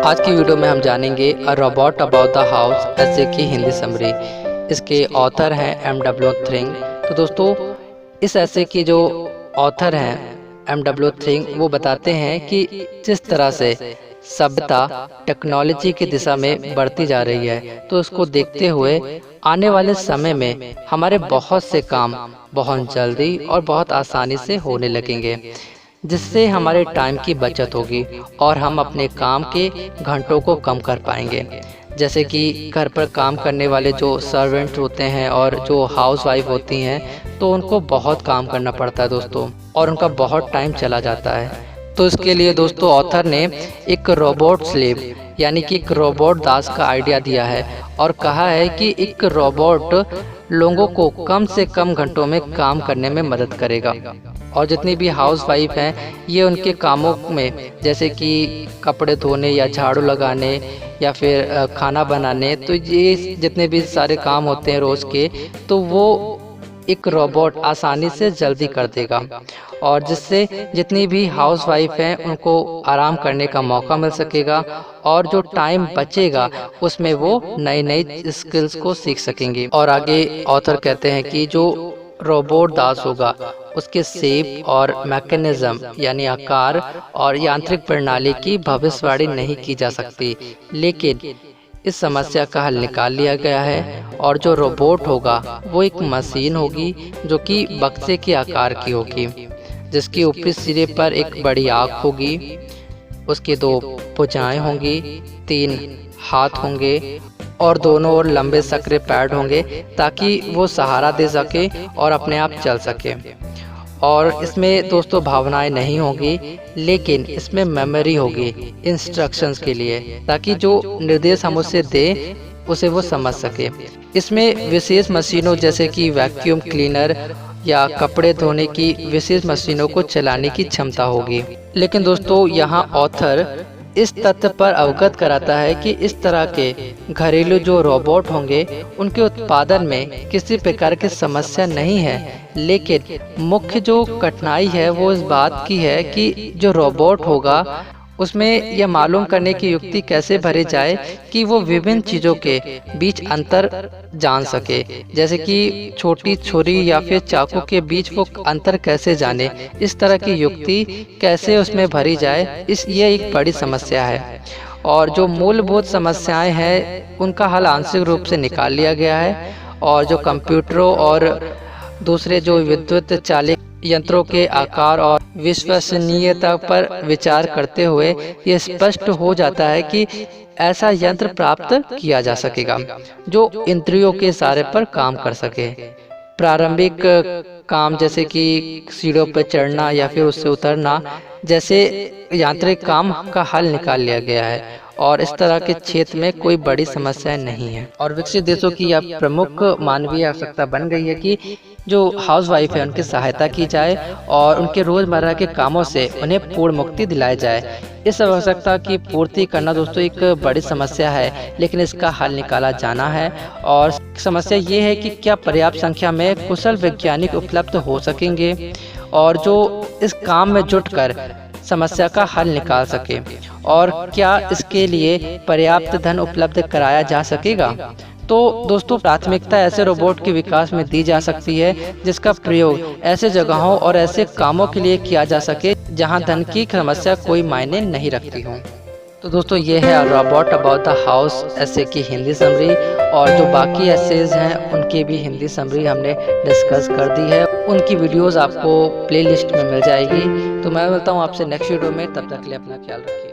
आज की वीडियो में हम जानेंगे a robot about the house ऐसे की हिंदी समरी। इसके ऑथर हैं M.W. थ्रिंग। तो दोस्तों इस ऐसे की जो ऑथर हैं M.W. थ्रिंग वो बताते हैं कि जिस तरह से सभ्यता टेक्नोलॉजी की दिशा में बढ़ती जा रही है, तो इसको देखते हुए आने वाले समय में हमारे बहुत से काम बहुत जल्दी और बहुत आसानी से होने लगेंगे, जिससे हमारे टाइम की बचत होगी और हम अपने काम के घंटों को कम कर पाएंगे। जैसे कि घर पर काम करने वाले जो सर्वेंट होते हैं और जो हाउस वाइफ होती हैं, तो उनको बहुत काम करना पड़ता है दोस्तों, और उनका बहुत टाइम चला जाता है। तो इसके लिए दोस्तों ऑथर ने एक रोबोट स्लेव यानी कि एक रोबोट दास का आइडिया दिया है और कहा है कि एक रोबोट लोगों को कम से कम घंटों में काम करने में मदद करेगा। और जितनी भी हाउस वाइफ हैं, ये उनके कामों में जैसे कि कपड़े धोने या झाड़ू लगाने या फिर खाना बनाने, तो ये जितने भी सारे काम होते हैं रोज़ के, तो वो एक रोबोट आसानी से जल्दी कर देगा, और जिससे जितनी भी हाउस वाइफ हैं उनको आराम करने का मौका मिल सकेगा, और जो टाइम बचेगा उसमें वो नई नई स्किल्स को सीख सकेंगी। और आगे ऑथर कहते हैं कि जो रोबोट दास होगा उसके शेप और मैकेनिज्म यानी आकार और यांत्रिक प्रणाली की भविष्यवाणी नहीं की जा सकती, लेकिन इस समस्या का हल निकाल लिया गया है। और जो रोबोट होगा वो एक मशीन होगी जो कि बक्से के आकार की होगी, जिसके ऊपरी सिरे पर एक बड़ी आँख होगी, उसके 2 भुजाएं होंगी, 3 हाथ होंगे और दोनों ओर लंबे सकरे पैड होंगे, ताकि वो सहारा दे सके और अपने आप चल सके। और इसमें दोस्तों भावनाएं नहीं होगी, लेकिन इसमें मेमोरी होगी इंस्ट्रक्शंस के लिए, ताकि जो निर्देश हम उसे दें उसे वो समझ सके। इसमें विशेष मशीनों जैसे कि वैक्यूम क्लीनर या कपड़े धोने की विशेष मशीनों को चलाने की क्षमता होगी। लेकिन दोस्तों यहाँ ऑथर इस तथ्य पर अवगत कराता है कि इस तरह के घरेलू जो रोबोट होंगे उनके उत्पादन में किसी प्रकार की समस्या नहीं है, लेकिन मुख्य जो कठिनाई है वो इस बात की है कि जो रोबोट होगा उसमें यह मालूम करने की युक्ति कैसे भरी जाए कि वो विभिन्न चीज़ों के बीच अंतर जान सके, जैसे कि छोटी छुरी या फिर चाकू के बीच वो अंतर कैसे जाने। इस तरह की युक्ति कैसे उसमें भरी जाए, ये एक बड़ी समस्या है। और जो मूलभूत समस्याएं हैं उनका हल आंशिक रूप से निकाल लिया गया है, और जो कंप्यूटरों और दूसरे जो विद्युत चालित यंत्रों के आकार और विश्वसनीयता पर विचार करते हुए ये स्पष्ट हो जाता है कि ऐसा यंत्र प्राप्त किया जा सकेगा जो इंद्रियों के इशारे पर काम कर सके। प्रारंभिक काम जैसे कि सीढ़ियों पर चढ़ना या फिर उससे उतरना जैसे यांत्रिक काम का हल निकाल लिया गया है, और इस तरह के क्षेत्र में कोई बड़ी समस्या नहीं है। और विकसित देशों की यह प्रमुख मानवीय आवश्यकता बन गई है कि जो हाउस वाइफ है उनकी सहायता की जाए और उनके रोजमर्रा के कामों से उन्हें पूर्ण मुक्ति दिलाई जाए। इस आवश्यकता की पूर्ति करना दोस्तों एक बड़ी समस्या है, लेकिन इसका हल निकाला जाना है। और समस्या ये है कि क्या पर्याप्त संख्या में कुशल वैज्ञानिक उपलब्ध हो सकेंगे और जो इस काम में जुटकर समस्या का हल निकाल सके, और क्या इसके लिए पर्याप्त धन उपलब्ध कराया जा सकेगा। तो दोस्तों प्राथमिकता ऐसे रोबोट के विकास में दी जा सकती है जिसका प्रयोग ऐसे जगहों और ऐसे कामों के लिए किया जा सके जहां धन की समस्या कोई मायने नहीं रखती हो। तो दोस्तों ये है रोबोट अबाउट द हाउस ऐसे की हिंदी समरी, और जो बाकी एसेज हैं उनकी भी हिंदी समरी हमने डिस्कस कर दी है। उनकी वीडियोस आपको प्लेलिस्ट में मिल जाएगी। तो मैं मिलता हूँ आपसे नेक्स्ट वीडियो में, तब तक के लिए अपना ख्याल रखिए।